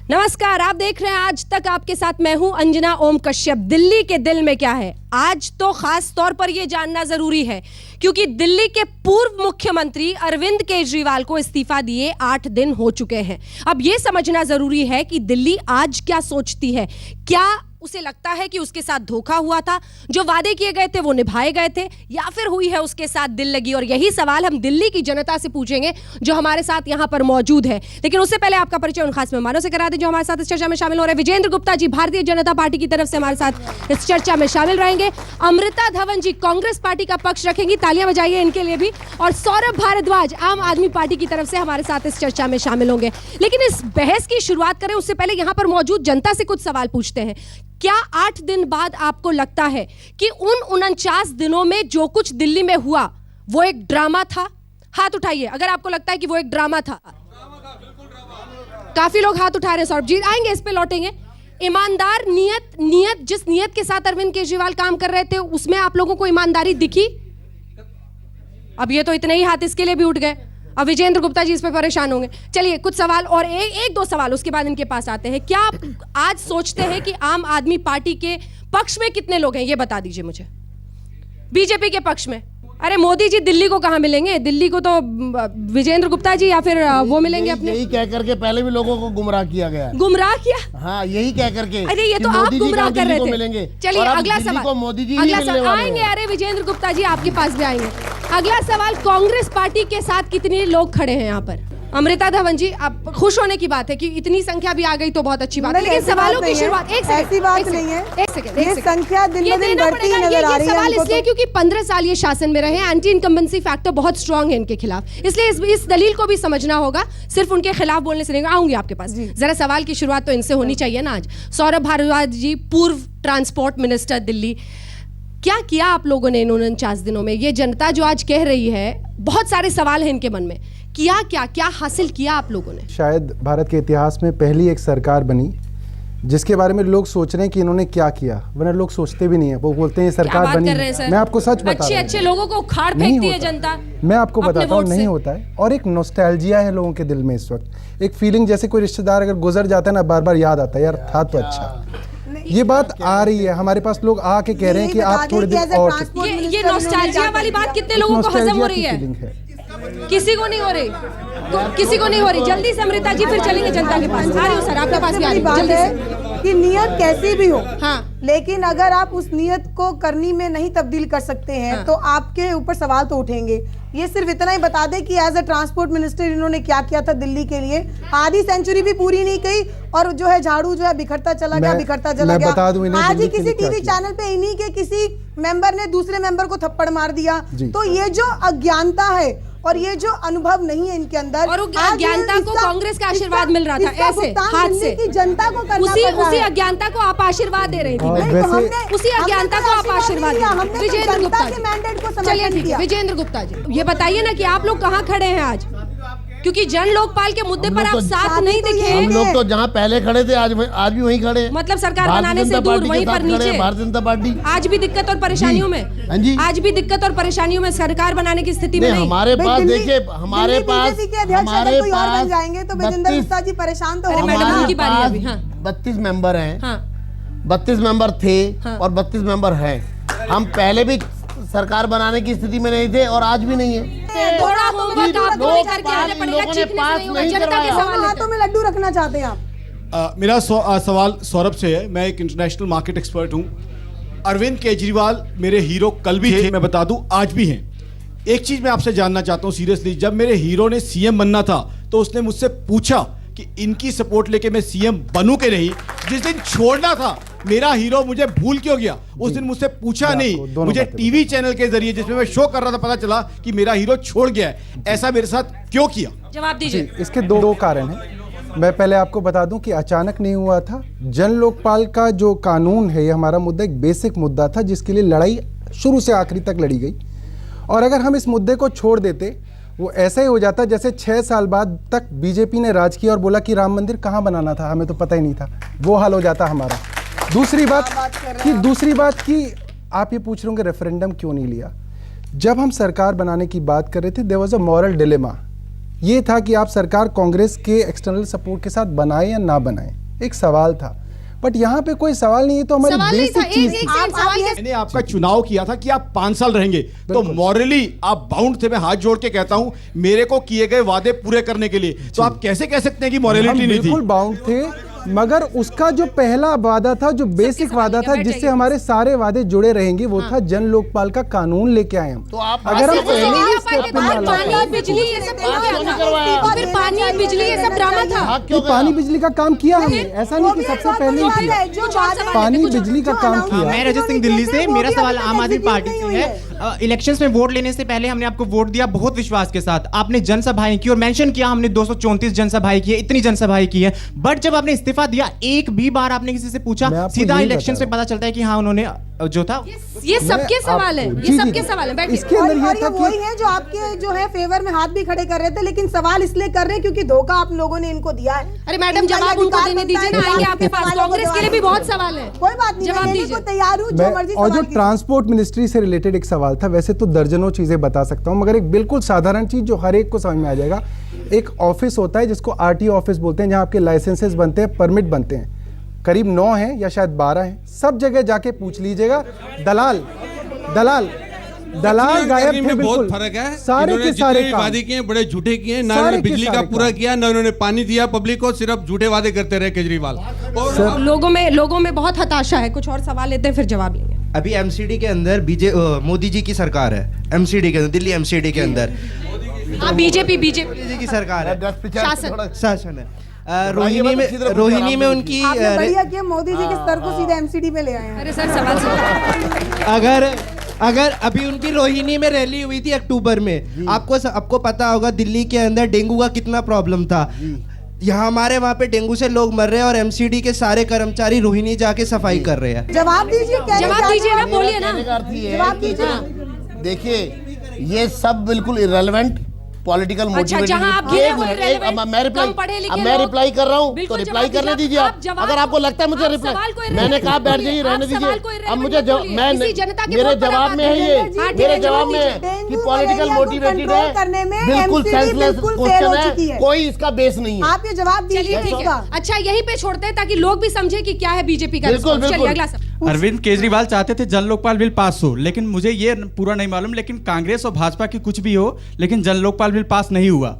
नमस्कार, आप देख रहे हैं आज तक। आपके साथ मैं हूं अंजना ओम कश्यप। दिल्ली के दिल में क्या है, आज तो खास तौर पर यह जानना जरूरी है क्योंकि दिल्ली के पूर्व मुख्यमंत्री अरविंद केजरीवाल को इस्तीफा दिए 8 दिन हो चुके हैं। अब यह समझना जरूरी है कि दिल्ली आज क्या सोचती है। क्या उसे लगता है कि उसके साथ धोखा हुआ था, जो वादे किए गए थे वो निभाए गए थे, या फिर हुई है उसके साथ दिल लगी? और यही सवाल हम दिल्ली की जनता से पूछेंगे जो हमारे साथ यहां पर मौजूद है। लेकिन उससे पहले आपका परिचय उन खास मेहमानों से करा दें जो हमारे साथ इस चर्चा में शामिल हो रहे हैं। विजेंद्र गुप्ता जी भारतीय जनता पार्टी की तरफ से हमारे साथ इस चर्चा में शामिल रहेंगे। अमृता धवन जी कांग्रेस पार्टी का पक्ष रखेंगी, तालियां बजाइए इनके लिए भी। और सौरभ भारद्वाज आम आदमी पार्टी की तरफ से हमारे साथ इस चर्चा में शामिल होंगे। लेकिन इस बहस की शुरुआत करें उससे पहले यहां पर मौजूद जनता से कुछ सवाल पूछते हैं। क्या 8 दिन बाद आपको लगता है कि उन 49 दिनों में जो कुछ दिल्ली में हुआ वो एक ड्रामा था? हाथ उठाइए अगर आपको लगता है कि वो एक ड्रामा था। काफी लोग हाथ उठा रहे हैं। सौरभ जी आएंगे, इस पे लौटेंगे। ईमानदार नीयत जिस नीयत के साथ अरविंद केजरीवाल काम कर रहे थे उसमें आप लोगों को ईमानदारी दिखी? अब ये तो इतने ही हाथ इसके लिए भी उठ गए। अब विजेंद्र गुप्ता जी इस पे परेशान होंगे। चलिए कुछ सवाल और एक दो सवाल उसके बाद इनके पास आते हैं। क्या आप आज सोचते हैं कि आम आदमी पार्टी के पक्ष में कितने लोग हैं, ये बता दीजिए मुझे। बीजेपी के पक्ष में? अरे मोदी जी दिल्ली को कहां मिलेंगे? दिल्ली को तो विजेंद्र गुप्ता जी या फिर वो मिलेंगे अपने। यही कह करके पहले भी लोगों को गुमराह किया गया है। गुमराह किया? हाँ, यही कह करके। अरे ये तो आप गुमराह कर रहे थे। चलिए अगला सवाल। मोदी जी आएंगे। अरे विजेंद्र गुप्ता जी आपके पास भी आएंगे। अगला सवाल, कांग्रेस पार्टी के साथ कितने लोग खड़े हैं यहाँ पर? अमृता धवन जी, आप खुश होने की बात है कि इतनी संख्या भी आ गई तो बहुत अच्छी बात है, लेकिन सवालों की शुरुआत ऐसी बात नहीं है। एक सेकंड, ये संख्या दिन ब दिन बढ़ती नजर आ रही है। सवाल इसलिए क्योंकि 15 साल ये शासन में रहे, एंटी इनकम्बेंसी फैक्टर बहुत स्ट्रांग है इनके खिलाफ, इसलिए इस दलील को भी समझना होगा। सिर्फ उनके खिलाफ बोलने से नहीं। आऊंगी आपके पास। जरा सवाल की शुरुआत तो इनसे होनी चाहिए ना आज। सौरभ भारद्वाज जी, पूर्व ट्रांसपोर्ट मिनिस्टर दिल्ली, क्या किया आप लोगों ने इन 49 दिनों में? ये जनता जो आज कह रही है, बहुत सारे सवाल हैं इनके मन में, क्या हासिल किया आप लोगों ने? शायद भारत के इतिहास में पहली एक सरकार बनी जिसके बारे में लोग सोच रहे हैं कि इन्होंने क्या किया, वरना लोग सोचते भी नहीं है। वो बोलते हैं सरकार बनी। मैं आपको सच बता रहा हूं, अच्छे लोगों को उखाड़ फेंकती है जनता। मैं आपको बताता हूँ नहीं होता है। और एक नॉस्टैल्जिया है लोगों के दिल में इस वक्त, एक फीलिंग जैसे कोई रिश्तेदार अगर गुजर जाता है ना, बार बार याद आता है यार था तो अच्छा। ये बात आ रही है हमारे पास, लोग आके कह रहे हैं कि आप थोड़े दिन और। ये नॉस्टैल्जिया वाली बात कितने लोगों को हजम हो रही है? किसी को नहीं हो रही, किसी को नहीं हो रही। जल्दी से अमृता जी, फिर चलेंगे जनता के पास। आ रही हूँ सर, आपके पास भी आ रही हूँ जल्दी से। कि नियत कैसी भी हो, हाँ, लेकिन अगर आप उस नियत को करनी में नहीं तब्दील कर सकते हैं, हाँ, तो आपके ऊपर सवाल तो उठेंगे। ये सिर्फ इतना ही बता दे कि एज अ ट्रांसपोर्ट मिनिस्टर इन्होंने क्या किया था दिल्ली के लिए। आधी सेंचुरी भी पूरी नहीं की और जो है झाड़ू जो है बिखरता चला गया। आज ही किसी टीवी चैनल पे इन्हीं के किसी मेंबर ने दूसरे मेंबर को थप्पड़ मार दिया। तो ये जो अज्ञानता है और ये जो अनुभव नहीं है इनके अंदर, और अज्ञानता को कांग्रेस का आशीर्वाद मिल रहा था ऐसे हाथ से की जनता को करना उसी अज्ञानता को आप आशीर्वाद दे रही थी। उसी अज्ञानता को आप आशीर्वाद दे। विजेंद्र गुप्ता जी, मैंडेट को चलिए ठीक है। विजेंद्र गुप्ता जी, ये बताइए ना कि आप लोग कहाँ खड़े हैं आज, क्योंकि जन लोकपाल के मुद्दे पर आप साथ नहीं दिखे। हम लोग तो जहाँ पहले खड़े थे आज भी वहीं खड़े हैं। मतलब सरकार बनाने से दूर, वहीं पर नीचे भारतीय जनता पार्टी आज भी दिक्कत और परेशानियों में, आज भी दिक्कत और परेशानियों में सरकार बनाने की स्थिति में नहीं। हमारे पास देखिए, हमारे पास जाएंगे तो विजेंद्र गुप्ता जी परेशान तो मैडम की बारी है अभी। 32 मेंबर हैं, 32 मेंबर थे और 32 मेंबर हैं। हम पहले भी सरकार बनाने की स्थिति में नहीं थे और आज भी नहीं है। थोड़ा होमवर्क आपको करके आना पड़ेगा। चीखने से नहीं होगा, जनता के सवाल हाथों में लड्डू रखना चाहते हैं आप। मेरा सवाल सौरभ से है। मैं एक इंटरनेशनल मार्केट एक्सपर्ट हूं। अरविंद केजरीवाल मेरे हीरो कल भी थे, मैं बता दूं आज भी हैं। एक चीज मैं आपसे जानना चाहता हूं सीरियसली, जब मेरे हीरो ने सीएम बनना था तो उसने मुझसे पूछा कि इनकी सपोर्ट लेके मैं सीएम बनूं कि नहीं। जिस दिन छोड़ना था मेरा हीरो मुझे भूल क्यों गया? उस दिन मुझसे पूछा नहीं, मुझे टीवी चैनल के जरिए जिसमें मैं शो कर रहा था पता चला कि मेरा हीरो छोड़ गया है। ऐसा मेरे साथ क्यों किया? जवाब दीजिए। इसके दो कारण हैं। मैं पहले आपको बता दूं कि अचानक नहीं हुआ था। जन लोकपाल का जो कानून है, ये हमारा मुद्दा एक बेसिक मुद्दा था जिसके लिए लड़ाई शुरू से आखिरी तक लड़ी गई। और अगर हम इस मुद्दे को छोड़ देते, वो ऐसा ही हो जाता जैसे 6 साल बाद तक बीजेपी ने राज किया और बोला कि राम मंदिर कहाँ बनाना था, हमें तो पता ही नहीं था। वो हाल हो जाता हमारा। दूसरी बात कि आप ये पूछ रहे होंगे रेफरेंडम क्यों नहीं लिया। जब हम सरकार बनाने की बात कर रहे थे, there was a moral dilemma ये था कि आप सरकार कांग्रेस के एक्सटर्नल सपोर्ट के साथ बनाए या ना बनाए, एक सवाल था। बट यहाँ पे कोई सवाल नहीं है, तो हमारी सवाल नहीं था, बेसिक चीज थी। मैंने आपका चुनाव किया था कि आप 5 साल रहेंगे, तो मॉरली आप बाउंड थे। मैं हाथ जोड़ के कहता हूं, मेरे को किए गए वादे पूरे करने के लिए। तो आप कैसे कह सकते हैं कि मॉरलिटी नहीं थी? बिल्कुल बाउंड थे, मगर उसका जो पहला वादा था, जो बेसिक वादा था, जिससे हमारे सारे वादे जुड़े रहेंगे, वो था जन लोकपाल का कानून लेके आए हम। तो आप अगर हम पहले पहले ही पानी बिजली ये सब फिर पानी बिजली ये सब ड्रामा था। ये पानी बिजली का काम किया हमने, ऐसा नहीं कि सबसे पहले ही किया। पानी बिजली का काम किया। मैं रजत सिंह दिल्ली से। मेरा सवाल आम आदमी पार्टी से है। इलेक्शंस में वोट लेने से पहले हमने आपको वोट दिया बहुत विश्वास के साथ, आपने जनसभाएं की और मेंशन किया हमने 234 जनसभाएं की है, इतनी जनसभाएं की है। बट जब आपने इस्तीफा दिया, एक भी बार आपने किसी से पूछा? सीधा इलेक्शन से पता चलता है कि हाँ उन्होंने जो था। ये सबके सवाल है, ये सबके सवाल है। बैठिए। इसके अंदर और ये था ये वही कि है जो आपके जो है फेवर में हाथ भी खड़े कर रहे थे, लेकिन सवाल इसलिए कर रहे हैं क्योंकि धोखा आप लोगों ने इनको दिया है। अरे मैडम, जवाब उनको देने दीजिए ना, आएंगे आपके पास। कांग्रेस के लिए भी बहुत सवाल है। कोई बात नहीं, जवाब मैं लेने दीजिए। को तैयार हूँ, जो मर्जी और जो सवाल कीजिए। ट्रांसपोर्ट मिनिस्ट्री से रिलेटेड एक सवाल था, वैसे तो दर्जनों चीजें बता सकता हूं, मगर एक बिल्कुल साधारण चीज जो हर एक को समझ में आ जाएगा। एक ऑफिस होता है जिसको आरटीओ ऑफिस बोलते हैं, जहां आपके लाइसेंसेस बनते हैं, परमिट बनते हैं, करीब 9 हैं या शायद 12 हैं। सब जगह जाके पूछ लीजिएगा, दलाल गायब थे। बहुत बिल्कुल फर्क है। सारे इन्होंने के सारे जितने काम वादे किए बड़े झूठे किए, ना सारे इन्होंने के बिजली का सारे पूरा काम। किया, ना इन्होंने पानी दिया पब्लिक को, सिर्फ झूठे वादे करते रहे केजरीवाल। और लोगों में बहुत हताशा है। कुछ और सवाल लेते हैं, फिर जवाब लेंगे। अभी एमसीडी के अंदर मोदी जी की सरकार है, एमसीडी के अंदर, दिल्ली एमसीडी के अंदर हाँ, बीजेपी जी की सरकार है, शासन है। रोहिणी में उनकी आपने बढ़िया किया, मोदी जी के स्तर को सीधे एमसीडी पे ले आए हैं। अरे सर, सवाल अगर अभी उनकी रोहिणी में रैली हुई थी अक्टूबर में, आपको पता होगा दिल्ली के अंदर डेंगू का कितना प्रॉब्लम था। यहाँ हमारे वहाँ पे डेंगू से लोग मर रहे हैं और एमसीडी के सारे कर्मचारी रोहिणी जाके सफाई कर रहे हैं। जवाब दीजिए, जवाब दीजिए ना, बोलिए ना। जवाब दीजिए। देखिए, ये सब बिल्कुल इररेलेवेंट पॉलिटिकल मोटिवेटेड। जहां आप गिरे हुए relevant, कम पढ़े लिखे मैं लोग। रिप्लाई कर रहा हूं, तो बिल्कुल रिप्लाई जवाब करने दीजिए। दीजिए आप। जवाब- अगर आपको लगता है मुझे आप रिप्लाई, सवाल को मैंने कहा बैठ बोलिए। जाइए, आप रहने सवाल दीजिए। को अब मुझे बोलिए। मैं किसी जनता के मेरे वोट पर जवाब बात में है करें। ये, हाँ, ठीक मेरे है, जवाब में है डेंगू कि पॉलिटिकल मलेरिया को मोटिवेटेड कंट्रोल है, करने में बिल्कुल MCD सेंसलेस बिल्कुल क्वेश्चन fail हो चुकी है, है। कोई इसका बेस नहीं है। आप ये जवाब चलिए दीजिए ठीक है। इसका। अच्छा, यहीं पे छोड़ते हैं ताकि लोग भी समझे कि क्या है बीजेपी का बिल्कुल, response। चलिए बिल्कुल। अगला सवाल। अरविंद केजरीवाल चाहते थे जन लोकपाल बिल पास हो, लेकिन मुझे ये पूरा नहीं मालूम, लेकिन कांग्रेस और भाजपा की कुछ भी हो, लेकिन जन लोकपाल बिल पास नहीं हुआ।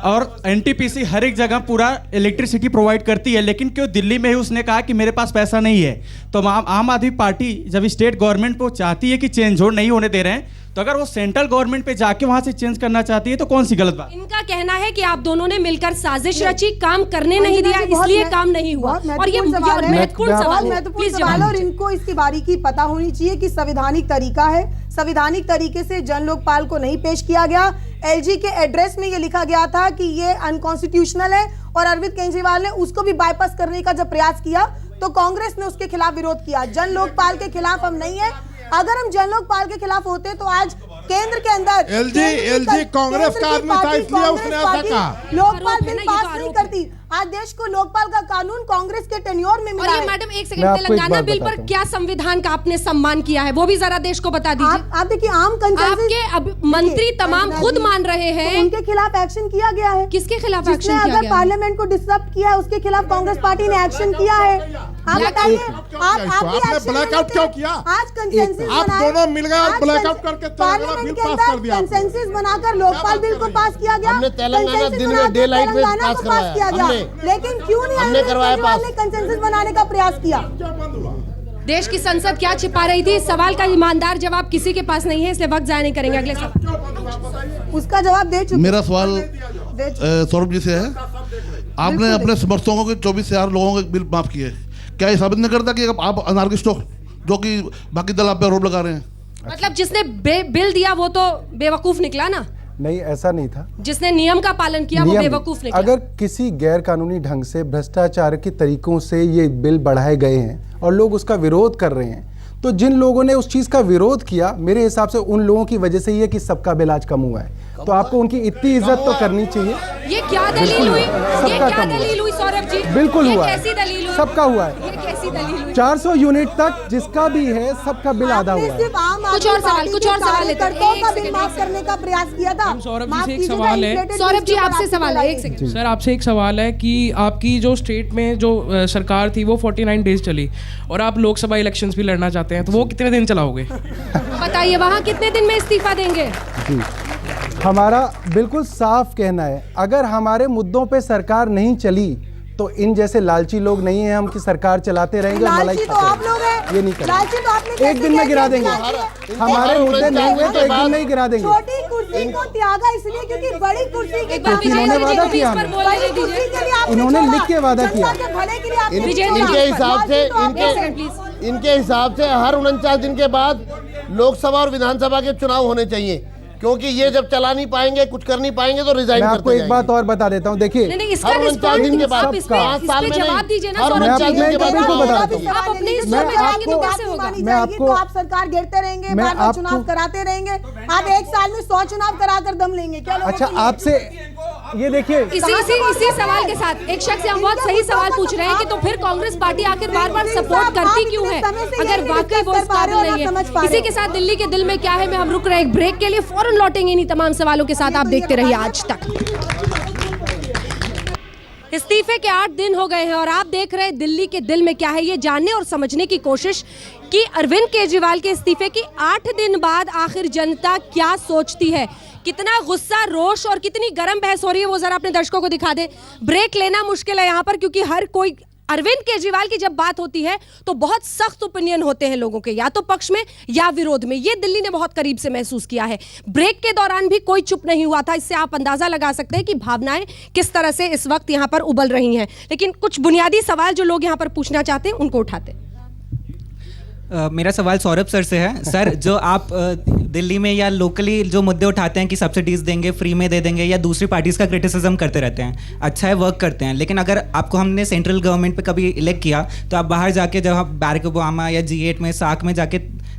और एनटीपीसी हर एक जगह पूरा इलेक्ट्रिसिटी प्रोवाइड करती है, लेकिन क्यों दिल्ली में ही उसने कहा कि मेरे पास पैसा नहीं है। तो आम आदमी पार्टी जब स्टेट गवर्नमेंट को चाहती है कि चेंज हो, नहीं होने दे रहे हैं, तो अगर वो सेंट्रल गवर्नमेंट पे जाके वहां से चेंज करना चाहती है तो कौन सी गलत बात? इनका कहना है कि आप दोनों ने मिलकर साजिश रची, काम करने नहीं दिया, इसलिए काम नहीं हुआ। और ये महत्वपूर्ण सवाल है। महत्वपूर्ण प्लीज सवाल है और जवाब इनको इसकी बारीकी पता होनी चाहिए कि संवैधानिक तरीका है, संवैधानिक तरीके से जन लोकपाल को नहीं पेश किया गया। एलजी के एड्रेस में ये लिखा गया था कि ये अनकॉन्स्टिट्यूशनल है और अरविंद केजरीवाल ने उसको भी बाईपास करने का जब प्रयास किया तो कांग्रेस ने उसके खिलाफ विरोध किया। जन लोकपाल के खिलाफ हम नहीं है। अगर हम जन लोकपाल के खिलाफ होते तो आज केंद्र के अंदर एलजी कांग्रेस का आदमी था, इसलिए उसने ऐसा कहा। लोकपाल बिल ये तो पास आरोप नहीं है। करती। आज देश को लोकपाल का कानून कांग्रेस के टेन्योर में और मिला ये है। मैडम, एक मैं सेकंड, आपको एक तेलंगाना बात बिल पर बताता हूं। क्या संविधान का आपने सम्मान किया है, वो भी जरा देश को बता दीजिए। आप देखिए, आम कंसेंसस आपके अब मंत्री तमाम खुद मान रहे तो हैं। उनके खिलाफ एक्शन किया गया है। किसके खिलाफ जिसने एक्शन किया अगर गया? पार्लियामेंट को डिस्टर्ब किया है उसके खिलाफ कांग्रेस पार्टी ने एक्शन किया है। आप बताइए, आप भी आपने एक्शन blackout लेते क्यों हैं। किया? आज कंसेंसस आप दोनों मिल गए और blackout करके तेलंगाना बिल पास कर दिया आपने। कंसेंसस बनाकर लोकपाल बिल को पास किया गया। हमने तेलंगाना कंसेंसस दिन में बनाकर day light में तेलंगाना पास को करवाया। किया गया। हमने। लेकिन क्यों नहीं हमने करवाया केजरीवाल पास। ने कंसेंसस बनाने का प्रयास किया? देश की संसद क्या छिपा रही थी? सवाल का ईमानदार जवाब किसी के पास नहीं है, इसलिए वक्त जाया नहीं करेंगे। अगले सवाल। उसका जवाब दे चुके। मेरा सवाल दे चुके। सौरभ जी से है। आपने अपने समर्थकों के 24,000 लोगों के बिल माफ किए, क्या ये साबित नहीं करता कि आप अनार्किस्ट हो, जो कि बाकी दल आप पे आरोप लगा रहे हैं? मतलब जिसने बिल दिया वो तो बेवकूफ निकला ना, नहीं, ऐसा नहीं था। जिसने नियम का पालन किया वो नियम बेवकूफ निकला। अगर किसी गैर कानूनी ढंग से भ्रष्टाचार के तरीकों से ये बिल बढ़ाए गए हैं और लोग उसका विरोध कर रहे हैं, तो जिन लोगों ने उस चीज का विरोध किया, मेरे हिसाब से उन लोगों की वजह से ही है कि सबका बिल आज कम हुआ है। तो आपको उनकी इतनी इज्जत तो करनी चाहिए। ये क्या दलील हुई? ये सबका क्या कम हुआ। दलील हुई सौरभ जी? बिल्कुल ये हुआ है। कैसी दलील हुई? सबका हुआ है। ये कैसी ऐसी दलील हुई। 400 यूनिट तक जिसका भी है सबका बिल आधा हुआ है। सिर्फ आम कुछ और सवाल, कुछ और सवाल लेते हैं। कार्यकर्ताओं का एक बिल सेकंड, माफ एक करने का प्रयास किया था। सौरभ जी माफ से एक कीजिएगा, सवाल है। inflated सौरभ जी dues के आपसे ऊपर सवाल है, एक आपकी सेकंड। सर आपसे एक सवाल है कि आपकी जो स्टेट में जो सरकार थी वो 49 डेज चली और आप लोकसभा इलेक्शंस भी लड़ना चाहते हैं, तो वो कितने दिन चलाओगे? बताइए वहां कितने दिन में इस्तीफा देंगे? जी, हमारा बिल्कुल साफ कहना है, अगर हमारे मुद्दों पे सरकार नहीं चली तो इन जैसे लालची लोग नहीं हैं हम कि सरकार चलाते रहेंगे और मलाई लालची तो खाते आप लोग हैं। रहेंगे। ये नहीं करेंगे। लालची तो आपने एक दिन में गिरा देंगे। हमारे मुद्दे नहीं हुए तो एक दिन में ही गिरा देंगे। छोटी कुर्सी को त्यागा इसलिए क्योंकि बड़ी कुर्सी के एक बार काम इन्होंने विजय वादा जी को किया इस पर हमें। बोलने बड़ी दीजिए। कुर्सी के लिए आपने इन्होंने छोड़ा। लिख के वादा जनता किया। के भले के लिए आपने विजय जी, छोड़ा। इनके हिसाब से लालची तो आप एक सेकंड प्लीज। इनके हिसाब से हर 49 दिन के बाद लोकसभा और विधानसभा के चुनाव होने चाहिए, क्योंकि ये जब चला नहीं पाएंगे, कुछ कर नहीं पाएंगे तो रिजाइन मैं करते आपको एक जाएंगे। बात और बता देता हूँ, देखिए नहीं, इसका हर 49 रिस्पॉन्स दिन के बाद, आप इस पे 5 साल में जवाब नहीं, दीजिए ना हर सौरभ 49 जी। दिन के बाद बिल्कुल बता देता हूँ। आप अपने इस मैं में जाएंगे तो आपको- कैसे होगा? मैं आपको- तो आप सरकार गिरते रहेंगे, मैं बार बार आपको- चुनाव कराते रहेंगे। आप एक साल में 100 चुनाव कराकर दम लेंगे क्या लोगों अच्छा के लिए? आपसे ये देखिए इसी सवाल के साथ एक शख्स से हम बहुत सही सवाल पूछ रहे हैं कि तो फिर कांग्रेस पार्टी आखिर बार-बार सपोर्ट करती क्यों है अगर वाकई वो इस काबिल नहीं है? इसी के साथ दिल्ली के दिल में क्या है में हम रुक रहे हैं एक ब्रेक के लिए, फौरन लौटेंगे इन्हीं तमाम सवालों के साथ। आप देखते रहिए आज तक। इस्तीफे के 8 दिन हो गए हैं और आप देख रहे हैं दिल्ली के दिल में क्या है, ये जानने और समझने की कोशिश कि अरविंद केजरीवाल के इस्तीफे के 8 दिन बाद आखिर जनता क्या सोचती है, कितना गुस्सा, रोष और कितनी गर्म बहस हो रही है, वो जरा अपने दर्शकों को दिखा दे। ब्रेक लेना मुश्किल है यहाँ पर क्योंकि हर कोई अरविंद केजरीवाल की जब बात होती है तो बहुत सख्त ओपिनियन होते हैं लोगों के, या तो पक्ष में या विरोध में। ये दिल्ली ने बहुत करीब से महसूस किया है। ब्रेक के दौरान भी कोई चुप नहीं हुआ था। इससे आप अंदाजा लगा सकते हैं कि भावनाएं किस तरह से इस वक्त यहां पर उबल रही हैं। लेकिन कुछ बुनियादी सवाल जो लोग यहां पर पूछना चाहते हैं उनको उठाते हैं। मेरा सवाल सौरभ सर से है। सर, जो आप दिल्ली में या लोकली जो मुद्दे उठाते हैं कि सब्सिडीज देंगे, फ्री में दे देंगे, या दूसरी पार्टीज का क्रिटिसिज्म करते रहते हैं, अच्छा है, वर्क करते हैं, लेकिन अगर आपको हमने सेंट्रल गवर्नमेंट पे कभी इलेक्ट किया तो आप बाहर जाके जब आप बैरक ओबामा या G8 में, साक में जाके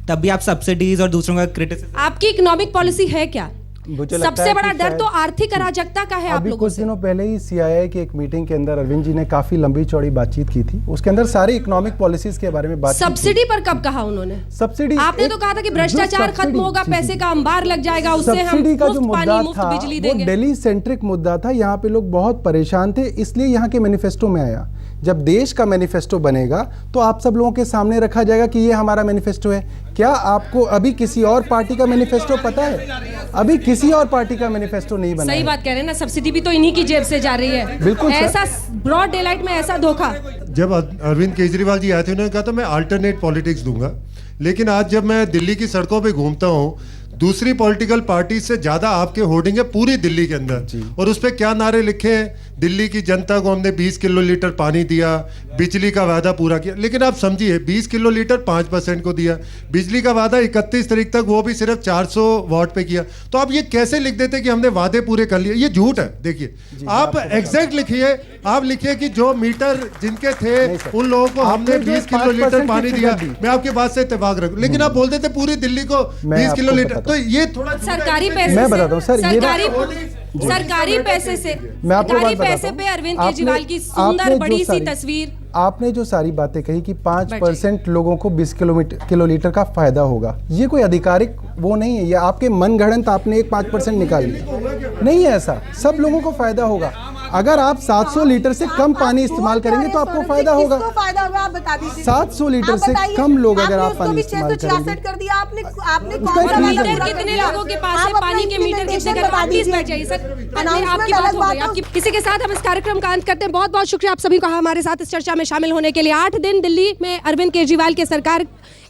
तब भी आप सब्सिडीज और दूसरों का क्रिटिसिज्म। आपकी इकोनॉमिक पॉलिसी है क्या? मुझे लगता सबसे है बड़ा कि डर तो शायद- आर्थिक अराजकता का है आप अभी लोगों कुछ से। दिनों पहले ही CII की एक मीटिंग के अंदर अरविंद जी ने काफी लंबी चौड़ी बातचीत की थी, उसके अंदर सारी इकोनॉमिक पॉलिसीज के बारे में बात सब्सिडी पर कब कहा उन्होंने? सब्सिडी आपने तो कहा था कि भ्रष्टाचार खत्म होगा, पैसे का अंबार लग जाएगा, उससे हम सब्सिडी का जो मुफ्त मुद्दा पानी, मुफ्त था बिजली वो देंगे। दिल्ली सेंट्रिक मुद्दा था। यहाँ पे लोग बहुत परेशान थे, इसलिए यहाँ के मैनिफेस्टो में आया। जब देश का मैनिफेस्टो बनेगा तो आप सब लोगों के सामने रखा जाएगा कि ये हमारा मैनिफेस्टो है। क्या आपको अभी किसी और पार्टी का मैनिफेस्टो पता है? अभी किसी और पार्टी का मैनिफेस्टो नहीं बना सही है। बात कह रहे हैं ना, सब्सिडी भी तो इन्हीं की जेब से जा रही है। बिल्कुल सर। ऐसा ब्रॉड डेलाइट में ऐसा धोखा। जब अरविंद केजरीवाल जी आए थे उन्होंने कहा था मैं अल्टरनेट पॉलिटिक्स दूंगा, लेकिन आज जब मैं दिल्ली की सड़कों पे घूमता हूँ, दूसरी पॉलिटिकल पार्टी से ज्यादा आपके होर्डिंग है पूरी दिल्ली के अंदर, और उस पर क्या नारे लिखे हैं, दिल्ली की जनता को हमने 20 किलो लीटर पानी दिया, बिजली का वादा पूरा किया। लेकिन आप समझिए 20 किलो लीटर 5% को दिया, बिजली का वादा 31 तारीख तक वो भी सिर्फ 400 वाट पे किया। तो आप ये कैसे लिख देते कि हमने वादे पूरे कर लिए? ये झूठ है। देखिए आप एग्जैक्ट लिखिए, आप लिखिए कि जो मीटर जिनके थे उन लोगों को हमने 20 किलो लीटर पानी दिया। मैं आपकी बात से इत्तेफाक रखूं, लेकिन आप बोल देते पूरी दिल्ली को 20 किलो लीटर, तो ये थोड़ा सरकारी पैसे मैं से- बताता हूं सर, ये ना- सरकारी पैसे से, मैं आपको सरकारी बात पैसे बताता पे हूं। अरविंद आपने- केजरीवाल की आपने सुंदर जो बड़ी सी सारी- तस्वीर। आपने जो सारी बातें कही कि 5% लोगों को 20 किलो लीटर का फायदा होगा, ये कोई आधिकारिक वो नहीं है, ये आपके मन गढ़ंत आपने एक 5% निकाल लिया। नहीं है ऐसा, सब लोगों को फायदा होगा। अगर आप 700 लीटर से कम पानी इस्तेमाल करेंगे तो आपको फायदा होगा। किसको फायदा होगा आप बता दीजिए। 700 लीटर आप से बताइए, कम लोग अगर आपने आप उसको पानी भी इस्तेमाल 666 कर दिया आपने उसका कौन सा वादा मीटर पूरा कितने कर दिया? लोगों के पास है? आप अपना पानी के मीटर कितने implementation का? बता आप प्लीज दीजिए। बैठ जाइए सर। आपकी Announcement बात अलग हो गई। बात आपकी इसी के साथ हम इस कार्यक्रम का अंत करते हैं। बहुत बहुत शुक्रिया आप सभी का हमारे साथ इस चर्चा में शामिल होने के लिए। 8 दिन दिल्ली में अरविंद केजरीवाल के सरकार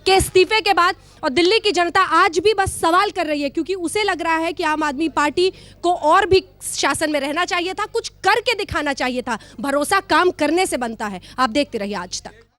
के इस्तीफे के बाद और दिल्ली की जनता आज भी बस सवाल कर रही है, क्योंकि उसे लग रहा है कि आम आदमी पार्टी को और भी शासन में रहना चाहिए था, कुछ करके दिखाना चाहिए था। भरोसा काम करने से बनता है। आप देखते रहिए आज तक।